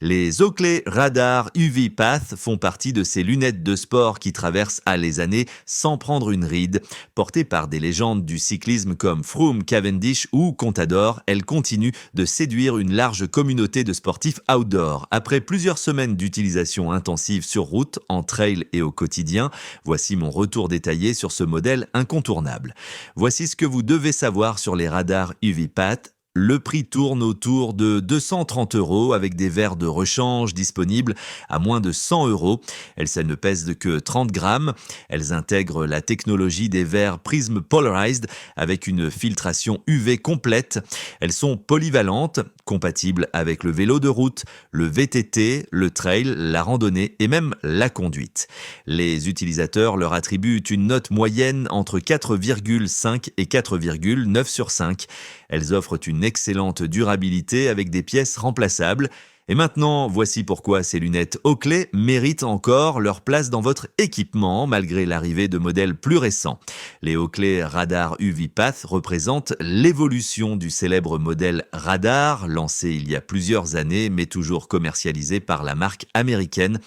Les Oakley Radar UV Path font partie de ces lunettes de sport qui traversent les années sans prendre une ride. Portées par des légendes du cyclisme comme Froome, Cavendish ou Contador, elles continuent de séduire une large communauté de sportifs outdoor. Après plusieurs semaines d'utilisation intensive sur route, en trail et au quotidien, voici mon retour détaillé sur ce modèle incontournable. Voici ce que vous devez savoir sur les radars UV Path. Le prix tourne autour de 230 € avec des verres de rechange disponibles à moins de 100 €. Elles ne pèsent que 30 grammes. Elles intègrent la technologie des verres Prism Polarized avec une filtration UV complète. Elles sont polyvalentes, compatibles avec le vélo de route, le VTT, le trail, la randonnée et même la conduite. Les utilisateurs leur attribuent une note moyenne entre 4,5 et 4,9 sur 5. Elles offrent une excellente durabilité avec des pièces remplaçables. Et maintenant, voici pourquoi ces lunettes Oakley méritent encore leur place dans votre équipement malgré l'arrivée de modèles plus récents. Les Oakley Radar UV Path représentent l'évolution du célèbre modèle Radar, lancé il y a plusieurs années mais toujours commercialisé par la marque américaine.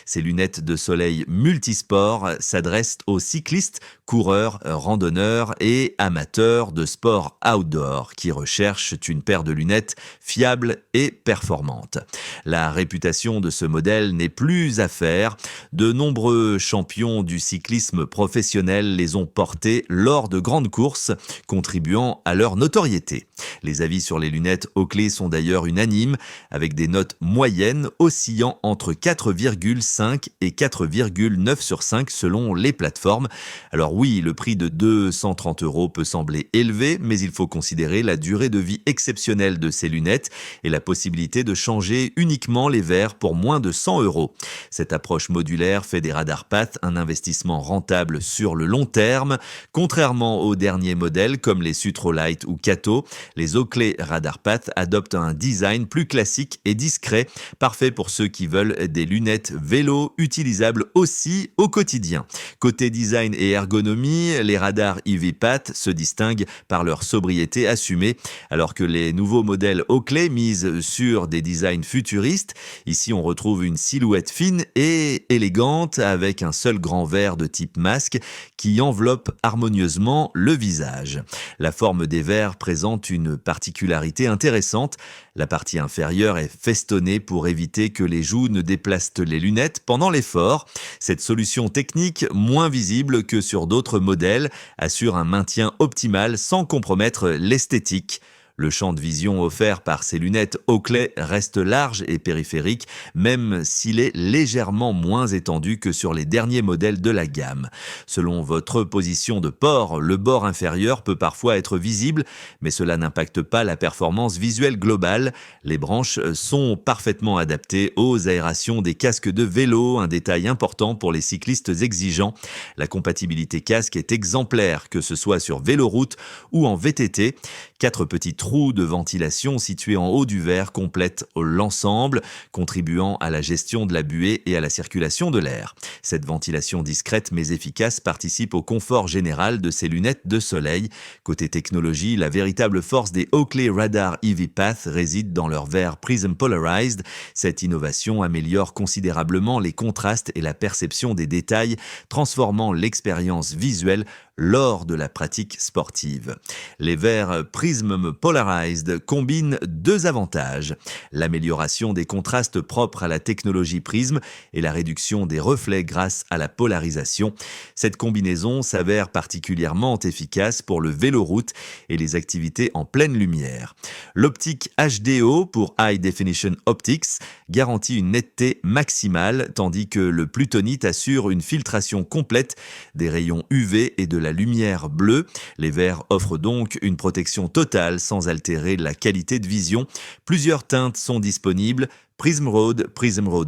Ces lunettes de soleil multisport s'adressent aux cyclistes, coureurs, randonneurs et amateurs de sport outdoor qui recherchent une paire de lunettes fiables et performantes. La réputation de ce modèle n'est plus à faire. De nombreux champions du cyclisme professionnel les ont portés lors de grandes courses, contribuant à leur notoriété. Les avis sur les lunettes Oakley sont d'ailleurs unanimes, avec des notes moyennes oscillant entre 4,5 et 4,9 sur 5 selon les plateformes. Alors oui, le prix de 230 € peut sembler élevé, mais il faut considérer la durée de vie exceptionnelle de ces lunettes et la possibilité de changer uniquement les verres pour moins de 100 €. Cette approche modulaire fait des Radar Path un investissement rentable sur le long terme. Contrairement aux derniers modèles comme les Sutrolight ou Kato, les Oakley Radar Path adoptent un design plus classique et discret, parfait pour ceux qui veulent des lunettes vélo utilisables aussi au quotidien. Côté design et ergonomie, les radars UV Path se distinguent par leur sobriété assumée, alors que les nouveaux modèles Oakley misent sur des designs futuriste. Ici, on retrouve une silhouette fine et élégante avec un seul grand verre de type masque qui enveloppe harmonieusement le visage. La forme des verres présente une particularité intéressante. La partie inférieure est festonnée pour éviter que les joues ne déplacent les lunettes pendant l'effort. Cette solution technique, moins visible que sur d'autres modèles, assure un maintien optimal sans compromettre l'esthétique. Le champ de vision offert par ces lunettes Oakley reste large et périphérique, même s'il est légèrement moins étendu que sur les derniers modèles de la gamme. Selon votre position de port, le bord inférieur peut parfois être visible, mais cela n'impacte pas la performance visuelle globale. Les branches sont parfaitement adaptées aux aérations des casques de vélo, un détail important pour les cyclistes exigeants. La compatibilité casque est exemplaire, que ce soit sur véloroute ou en VTT. 4 petits trous de ventilation situés en haut du verre complètent l'ensemble, contribuant à la gestion de la buée et à la circulation de l'air. Cette ventilation discrète mais efficace participe au confort général de ces lunettes de soleil. Côté technologie, la véritable force des Oakley Radar UV Path réside dans leur verre Prism Polarized. Cette innovation améliore considérablement les contrastes et la perception des détails, transformant l'expérience visuelle lors de la pratique sportive. Les verres Prism Polarized combinent deux avantages: l'amélioration des contrastes propres à la technologie Prism et la réduction des reflets grâce à la polarisation. Cette combinaison s'avère particulièrement efficace pour le véloroute et les activités en pleine lumière. L'optique HDO pour High Definition Optics garantit une netteté maximale, tandis que le plutonite assure une filtration complète des rayons UV et de la lumière bleue. Les verres offrent donc une protection totale sans altérer la qualité de vision. Plusieurs teintes sont disponibles: Prism Road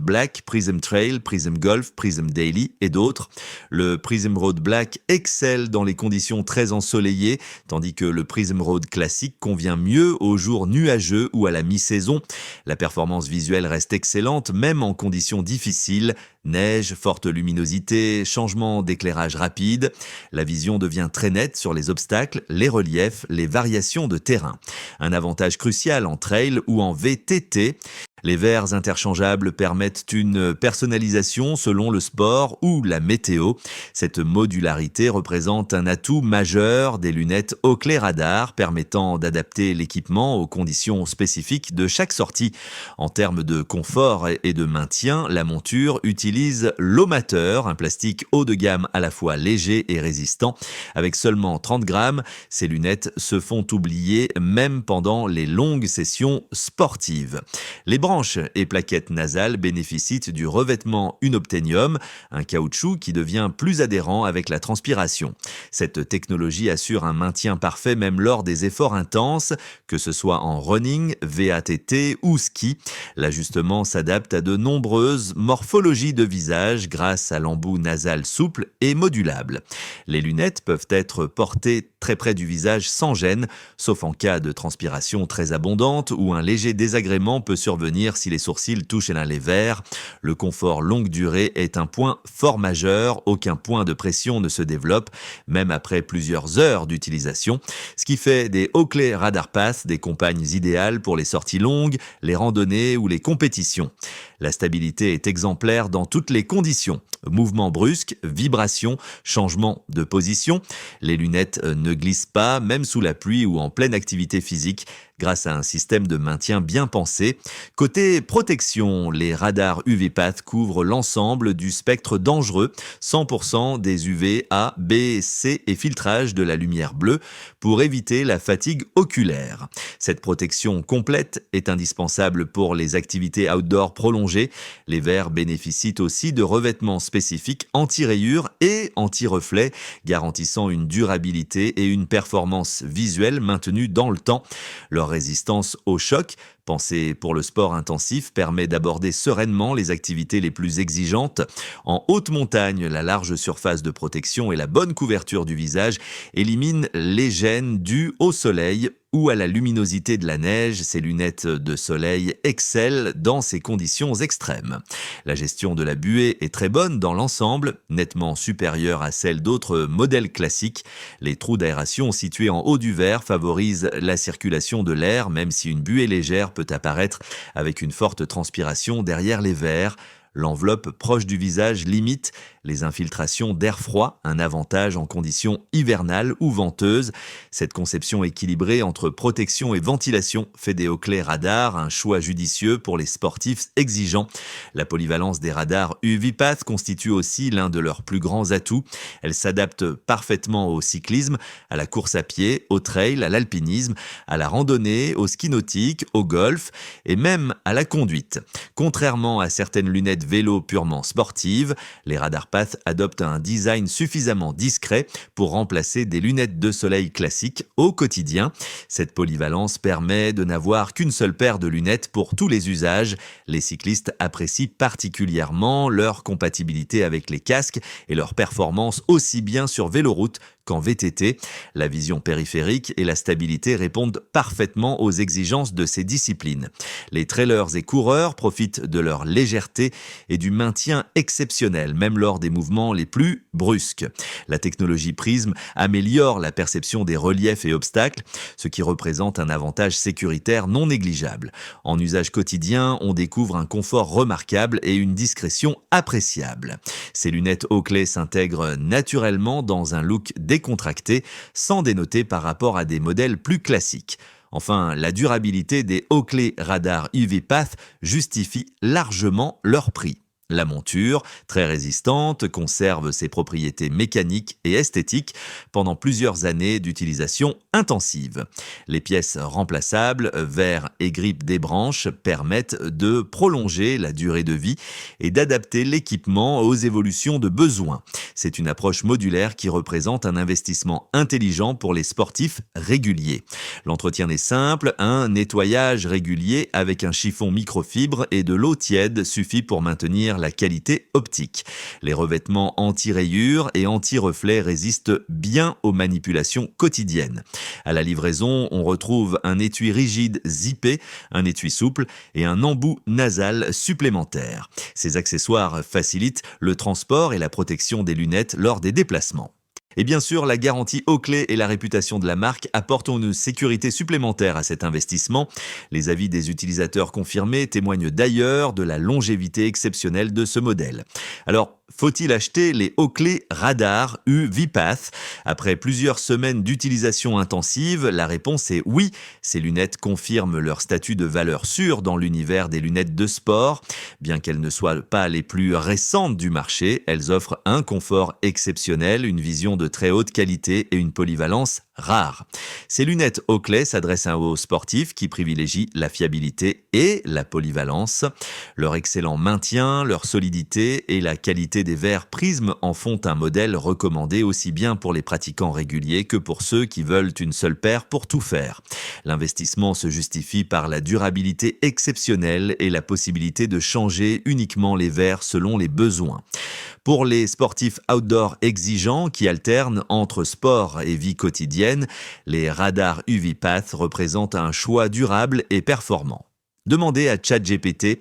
Black, Prism Trail, Prism Golf, Prism Daily et d'autres. Le Prism Road Black excelle dans les conditions très ensoleillées, tandis que le Prism Road classique convient mieux aux jours nuageux ou à la mi-saison. La performance visuelle reste excellente, même en conditions difficiles: neige, forte luminosité, changement d'éclairage rapide. La vision devient très nette sur les obstacles, les reliefs, les variations de terrain. Un avantage crucial en trail ou en VTT. Les verres interchangeables permettent une personnalisation selon le sport ou la météo. Cette modularité représente un atout majeur des lunettes Oakley Radar permettant d'adapter l'équipement aux conditions spécifiques de chaque sortie. En termes de confort et de maintien, la monture utilise l'Omateur, un plastique haut de gamme à la fois léger et résistant. Avec seulement 30 grammes, ces lunettes se font oublier même pendant les longues sessions sportives. Les branches et plaquettes nasales bénéficient du revêtement Unobtainium, un caoutchouc qui devient plus adhérent avec la transpiration. Cette technologie assure un maintien parfait même lors des efforts intenses, que ce soit en running, VATT ou ski. L'ajustement s'adapte à de nombreuses morphologies de visage grâce à l'embout nasal souple et modulable. Les lunettes peuvent être portées très près du visage sans gêne, sauf en cas de transpiration très abondante ou un léger désagrément peut survenir si les sourcils touchent les verres. Le confort longue durée est un point fort majeur, aucun point de pression ne se développe, même après plusieurs heures d'utilisation, ce qui fait des Oakley Radar Path des compagnes idéales pour les sorties longues, les randonnées ou les compétitions. La stabilité est exemplaire dans toutes les conditions. Mouvements brusques, vibrations, changement de position. Les lunettes ne glissent pas, même sous la pluie ou en pleine activité physique, grâce à un système de maintien bien pensé. Côté protection, les radars UV Path couvrent l'ensemble du spectre dangereux, 100% des UV A, B, C et filtrage de la lumière bleue pour éviter la fatigue oculaire. Cette protection complète est indispensable pour les activités outdoor prolongées. Les verres bénéficient aussi de revêtements spécifiques anti-rayures et anti-reflets, garantissant une durabilité et une performance visuelle maintenue dans le temps. Leur résistance au choc, pensée pour le sport intensif, permet d'aborder sereinement les activités les plus exigeantes. En haute montagne, la large surface de protection et la bonne couverture du visage éliminent les gênes dues au soleil ou à la luminosité de la neige. Ces lunettes de soleil excellent dans ces conditions extrêmes. La gestion de la buée est très bonne dans l'ensemble, nettement supérieure à celle d'autres modèles classiques. Les trous d'aération situés en haut du verre favorisent la circulation de l'air, même si une buée légère peut apparaître avec une forte transpiration derrière les verres. L'enveloppe proche du visage limite les infiltrations d'air froid, un avantage en conditions hivernales ou venteuses. Cette conception équilibrée entre protection et ventilation fait des Oakley Radar un choix judicieux pour les sportifs exigeants. La polyvalence des radars UV Path constitue aussi l'un de leurs plus grands atouts. Elle s'adapte parfaitement au cyclisme, à la course à pied, au trail, à l'alpinisme, à la randonnée, au ski nautique, au golf et même à la conduite. Contrairement à certaines lunettes vélo purement sportives, les Radar Path adoptent un design suffisamment discret pour remplacer des lunettes de soleil classiques au quotidien. Cette polyvalence permet de n'avoir qu'une seule paire de lunettes pour tous les usages. Les cyclistes apprécient particulièrement leur compatibilité avec les casques et leur performance aussi bien sur véloroute qu'en VTT. La vision périphérique et la stabilité répondent parfaitement aux exigences de ces disciplines. Les trailers et coureurs profitent de leur légèreté et du maintien exceptionnel, même lors des mouvements les plus brusques. La technologie Prism améliore la perception des reliefs et obstacles, ce qui représente un avantage sécuritaire non négligeable. En usage quotidien, on découvre un confort remarquable et une discrétion appréciable. Ces lunettes Oakley s'intègrent naturellement dans un look décontracté, sans dénoter par rapport à des modèles plus classiques. Enfin, la durabilité des Oakley Radar UV Path justifie largement leur prix. La monture, très résistante, conserve ses propriétés mécaniques et esthétiques pendant plusieurs années d'utilisation intensive. Les pièces remplaçables, verre et grippe des branches, permettent de prolonger la durée de vie et d'adapter l'équipement aux évolutions de besoins. C'est une approche modulaire qui représente un investissement intelligent pour les sportifs réguliers. L'entretien est simple, un nettoyage régulier avec un chiffon microfibre et de l'eau tiède suffit pour maintenir la qualité optique. Les revêtements anti-rayures et anti-reflets résistent bien aux manipulations quotidiennes. À la livraison, on retrouve un étui rigide zippé, un étui souple et un embout nasal supplémentaire. Ces accessoires facilitent le transport et la protection des lunettes lors des déplacements. Et bien sûr, la garantie Oakley et la réputation de la marque apportent une sécurité supplémentaire à cet investissement. Les avis des utilisateurs confirmés témoignent d'ailleurs de la longévité exceptionnelle de ce modèle. Alors, faut-il acheter les Oakley Radar UV-Path? Après plusieurs semaines d'utilisation intensive, la réponse est oui. Ces lunettes confirment leur statut de valeur sûre dans l'univers des lunettes de sport. Bien qu'elles ne soient pas les plus récentes du marché, elles offrent un confort exceptionnel, une vision de très haute qualité et une polyvalence rare. Ces lunettes Oakley s'adressent aux sportifs qui privilégient la fiabilité et la polyvalence. Leur excellent maintien, leur solidité et la qualité des verres Prism en font un modèle recommandé aussi bien pour les pratiquants réguliers que pour ceux qui veulent une seule paire pour tout faire. L'investissement se justifie par la durabilité exceptionnelle et la possibilité de changer uniquement les verres selon les besoins. Pour les sportifs outdoor exigeants qui alternent entre sport et vie quotidienne, les radars UV-Path représentent un choix durable et performant. Demandez à ChatGPT